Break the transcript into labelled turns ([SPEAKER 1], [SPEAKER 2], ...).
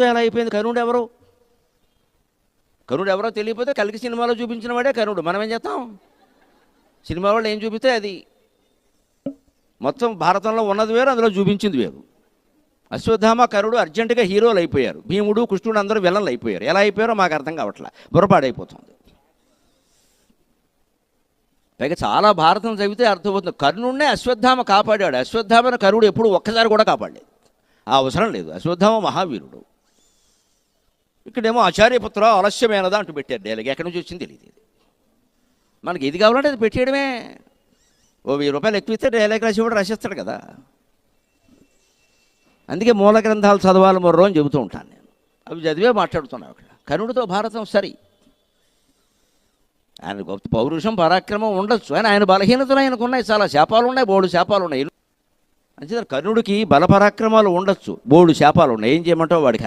[SPEAKER 1] ఎలా అయిపోయింది? కర్ణుడు ఎవరు? కర్ణుడు ఎవరో తెలియకపోతే కలికి సినిమాలో చూపించిన వాడే కర్ణుడు. మనం ఏం చేస్తాం? సినిమా వాళ్ళు ఏం చూపిస్తే అది. మొత్తం భారతంలో ఉన్నది వేరు, అందులో చూపించింది వేరు. అశ్వత్థామ కర్ణుడు అర్జెంటుగా హీరోలు అయిపోయారు. భీముడు కృష్ణుడు అందరూ విలన్లు అయిపోయారు. ఎలా అయిపోయారో మాకు అర్థం కావట్లా. బుర్రపాడైపోతుంది. పైగా చాలా భారతం చదివితే అర్థమవుతుంది. కర్ణుడినే అశ్వత్థామ కాపాడాడు. అశ్వత్థామను కర్ణుడు ఎప్పుడు ఒక్కసారి కూడా కాపాడలేదు. ఆ అవసరం లేదు. అశ్వత్థామ మహావీరుడు. ఇక్కడేమో ఆచార్యపుత్ర ఆలస్యమైనదా అంటూ పెట్టారు డైలాగ్. ఎక్కడి నుంచి వచ్చింది తెలియదు. మనకి ఏది కావాలంటే అది పెట్టేయడమే. ఓ 1000 రూపాయలు ఎక్కువ ఇస్తే డైలాగ్ రాసి కూడా రాసేస్తాడు కదా. అందుకే మూల గ్రంథాలు చదవాలి మొర్రో అని చెబుతూ ఉంటాను నేను. అవి చదివే మాట్లాడుతున్నాను అక్కడ. కర్ణుడితో భారతం సరి. ఆయన గొప్ప పౌరుషం పరాక్రమం ఉండొచ్చు. ఆయన బలహీనతలు ఆయనకు ఉన్నాయి. చాలా శాపాలు ఉన్నాయి, బోడు శాపాలు ఉన్నాయి. అంతే కర్ణుడికి బల పరాక్రమాలు ఉండొచ్చు, బోడు శాపాలు ఉన్నాయి. ఏం చేయమంటావు వాడికి?